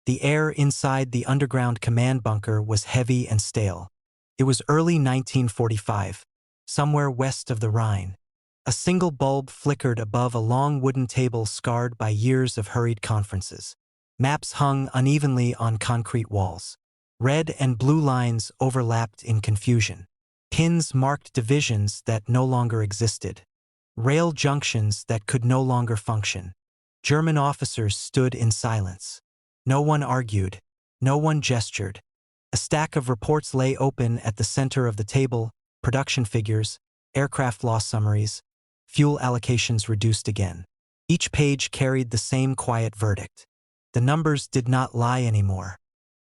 The air inside the underground command bunker was heavy and stale. It was early 1945, somewhere west of the Rhine. A single bulb flickered above a long wooden table scarred by years of hurried conferences. Maps hung unevenly on concrete walls. Red and blue lines overlapped in confusion. Pins marked divisions that no longer existed. Rail junctions that could no longer function. German officers stood in silence. No one argued. No one gestured. A stack of reports lay open at the center of the table: production figures, aircraft loss summaries, fuel allocations reduced again. Each page carried the same quiet verdict. The numbers did not lie anymore.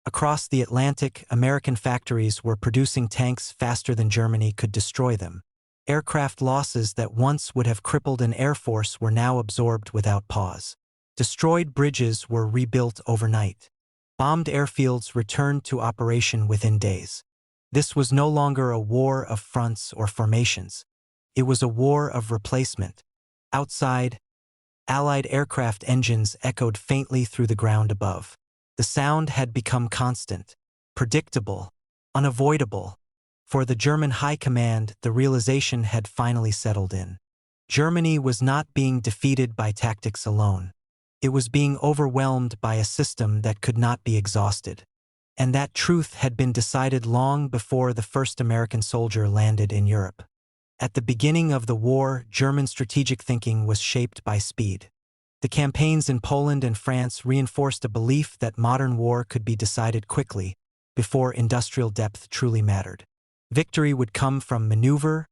Across the Atlantic, American factories were producing tanks faster than Germany could destroy them. Aircraft losses that once would have crippled an air force were now absorbed without pause. Destroyed bridges were rebuilt overnight. Bombed airfields returned to operation within days. This was no longer a war of fronts or formations. It was a war of replacement. Outside, Allied aircraft engines echoed faintly through the ground above. The sound had become constant, predictable, unavoidable. For the German high command, the realization had finally settled in. Germany was not being defeated by tactics alone. It was being overwhelmed by a system that could not be exhausted. And that truth had been decided long before the first American soldier landed in Europe. At the beginning of the war, German strategic thinking was shaped by speed. The campaigns in Poland and France reinforced a belief that modern war could be decided quickly, before industrial depth truly mattered. Victory would come from maneuver,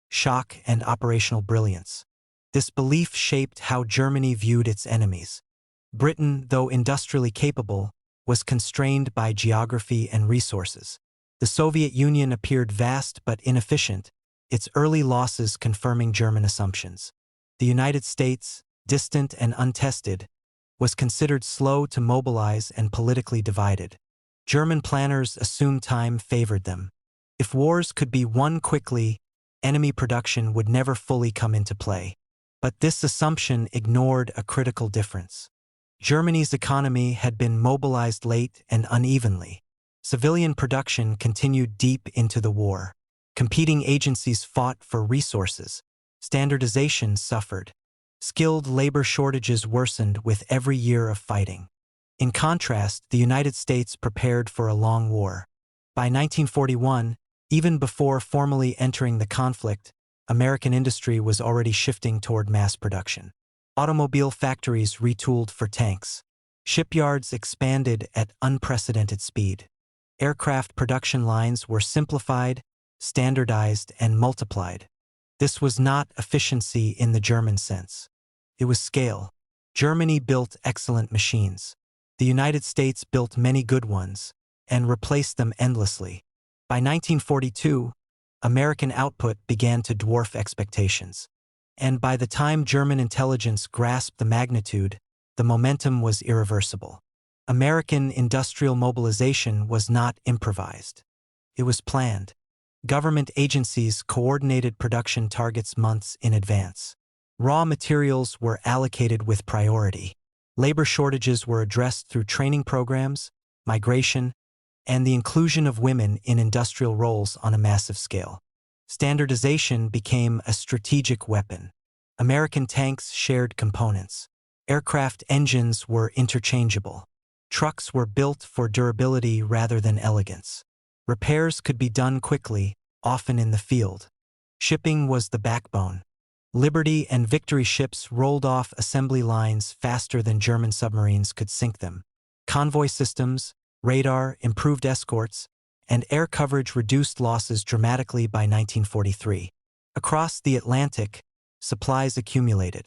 shock, and operational brilliance. This belief shaped how Germany viewed its enemies. Britain, though industrially capable, was constrained by geography and resources. The Soviet Union appeared vast but inefficient, its early losses confirming German assumptions. The United States, distant and untested, was considered slow to mobilize and politically divided. German planners assumed time favored them. If wars could be won quickly, enemy production would never fully come into play. But this assumption ignored a critical difference. Germany's economy had been mobilized late and unevenly. Civilian production continued deep into the war. Competing agencies fought for resources. Standardization suffered. Skilled labor shortages worsened with every year of fighting. In contrast, the United States prepared for a long war. By 1941, even before formally entering the conflict, American industry was already shifting toward mass production. Automobile factories retooled for tanks. Shipyards expanded at unprecedented speed. Aircraft production lines were simplified, standardized, and multiplied. This was not efficiency in the German sense. It was scale. Germany built excellent machines. The United States built many good ones, and replaced them endlessly. By 1942, American output began to dwarf expectations. And by the time German intelligence grasped the magnitude, the momentum was irreversible. American industrial mobilization was not improvised. It was planned. Government agencies coordinated production targets months in advance. Raw materials were allocated with priority. Labor shortages were addressed through training programs, migration, and the inclusion of women in industrial roles on a massive scale. Standardization became a strategic weapon. American tanks shared components. Aircraft engines were interchangeable. Trucks were built for durability rather than elegance. Repairs could be done quickly, often in the field. Shipping was the backbone. Liberty and Victory ships rolled off assembly lines faster than German submarines could sink them. Convoy systems, radar, improved escorts, and air coverage reduced losses dramatically by 1943. Across the Atlantic, supplies accumulated.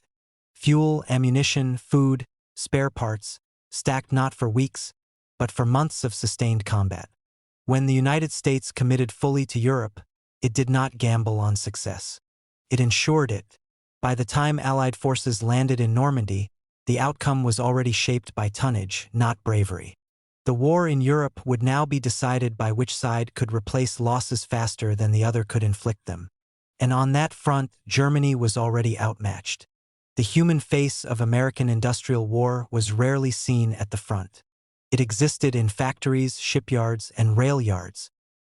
Fuel, ammunition, food, spare parts, stacked not for weeks, but for months of sustained combat. When the United States committed fully to Europe, it did not gamble on success. It ensured it. By the time Allied forces landed in Normandy, the outcome was already shaped by tonnage, not bravery. The war in Europe would now be decided by which side could replace losses faster than the other could inflict them. And on that front, Germany was already outmatched. The human face of American industrial war was rarely seen at the front. It existed in factories, shipyards, and rail yards.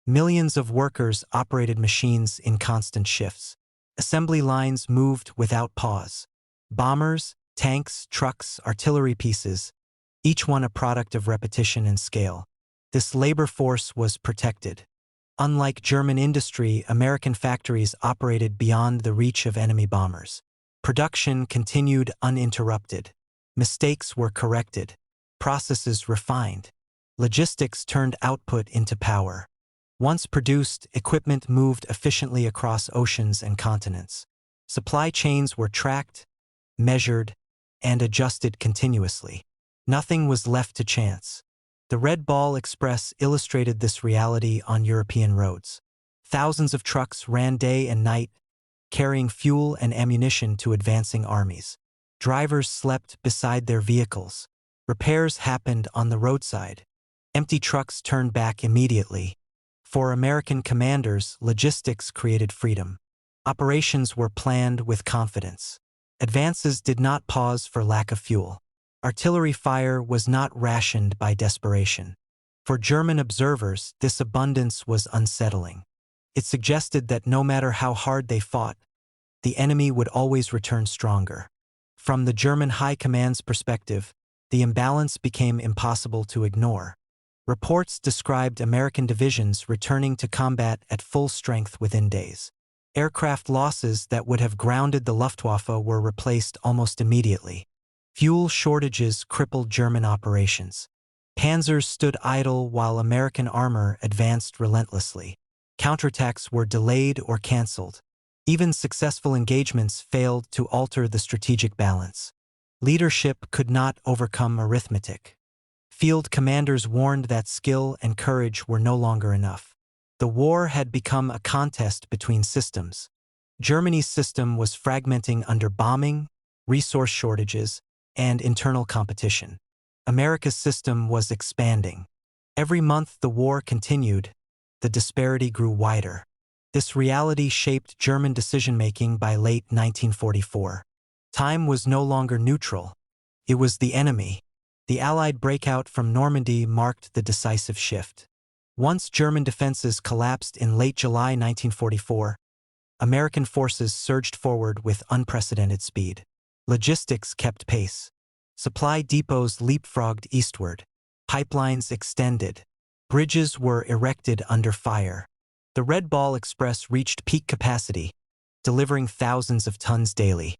Millions of workers operated machines in constant shifts. Assembly lines moved without pause. Bombers, tanks, trucks, artillery pieces, each one a product of repetition and scale. This labor force was protected. Unlike German industry, American factories operated beyond the reach of enemy bombers. Production continued uninterrupted. Mistakes were corrected. Processes refined. Logistics turned output into power. Once produced, equipment moved efficiently across oceans and continents. Supply chains were tracked, measured, and adjusted continuously. Nothing was left to chance. The Red Ball Express illustrated this reality on European roads. Thousands of trucks ran day and night, carrying fuel and ammunition to advancing armies. Drivers slept beside their vehicles. Repairs happened on the roadside. Empty trucks turned back immediately. For American commanders, logistics created freedom. Operations were planned with confidence. Advances did not pause for lack of fuel. Artillery fire was not rationed by desperation. For German observers, this abundance was unsettling. It suggested that no matter how hard they fought, the enemy would always return stronger. From the German High Command's perspective, the imbalance became impossible to ignore. Reports described American divisions returning to combat at full strength within days. Aircraft losses that would have grounded the Luftwaffe were replaced almost immediately. Fuel shortages crippled German operations. Panzers stood idle while American armor advanced relentlessly. Counterattacks were delayed or canceled. Even successful engagements failed to alter the strategic balance. Leadership could not overcome arithmetic. Field commanders warned that skill and courage were no longer enough. The war had become a contest between systems. Germany's system was fragmenting under bombing, resource shortages, and internal competition. America's system was expanding. Every month the war continued, the disparity grew wider. This reality shaped German decision-making by late 1944. Time was no longer neutral. It was the enemy. The Allied breakout from Normandy marked the decisive shift. Once German defenses collapsed in late July 1944, American forces surged forward with unprecedented speed. Logistics kept pace. Supply depots leapfrogged eastward. Pipelines extended. Bridges were erected under fire. The Red Ball Express reached peak capacity, delivering thousands of tons daily.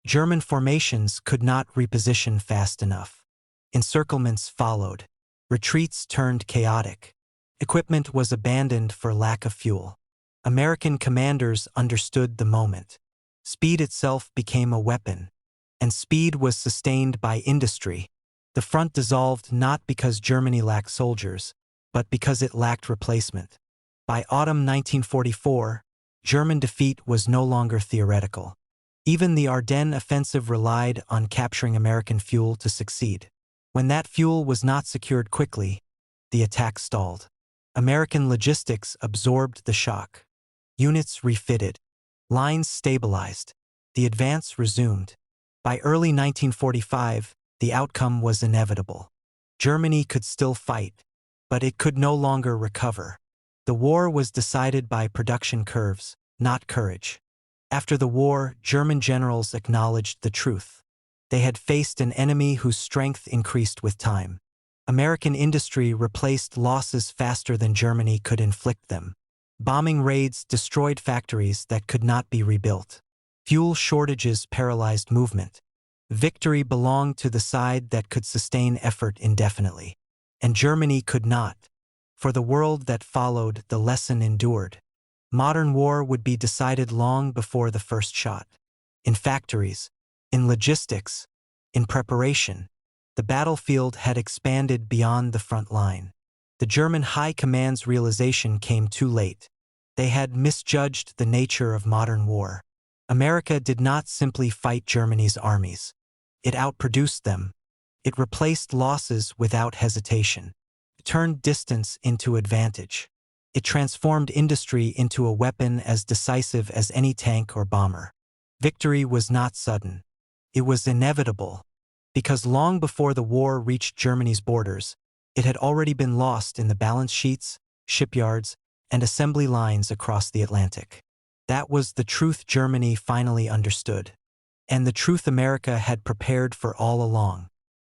German formations could not reposition fast enough. Encirclements followed. Retreats turned chaotic. Equipment was abandoned for lack of fuel. American commanders understood the moment. Speed itself became a weapon. And speed was sustained by industry. The front dissolved not because Germany lacked soldiers, but because it lacked replacement. By autumn 1944, German defeat was no longer theoretical. Even the Ardennes offensive relied on capturing American fuel to succeed. When that fuel was not secured quickly, the attack stalled. American logistics absorbed the shock. Units refitted. Lines stabilized. The advance resumed. By early 1945, the outcome was inevitable. Germany could still fight, but it could no longer recover. The war was decided by production curves, not courage. After the war, German generals acknowledged the truth. They had faced an enemy whose strength increased with time. American industry replaced losses faster than Germany could inflict them. Bombing raids destroyed factories that could not be rebuilt. Fuel shortages paralyzed movement. Victory belonged to the side that could sustain effort indefinitely. And Germany could not. For the world that followed, the lesson endured. Modern war would be decided long before the first shot. In factories, in logistics, in preparation, the battlefield had expanded beyond the front line. The German High Command's realization came too late. They had misjudged the nature of modern war. America did not simply fight Germany's armies. It outproduced them. It replaced losses without hesitation. It turned distance into advantage. It transformed industry into a weapon as decisive as any tank or bomber. Victory was not sudden. It was inevitable. Because long before the war reached Germany's borders, It had already been lost in the balance sheets, shipyards, and assembly lines across the Atlantic. That was the truth Germany finally understood, and the truth America had prepared for all along.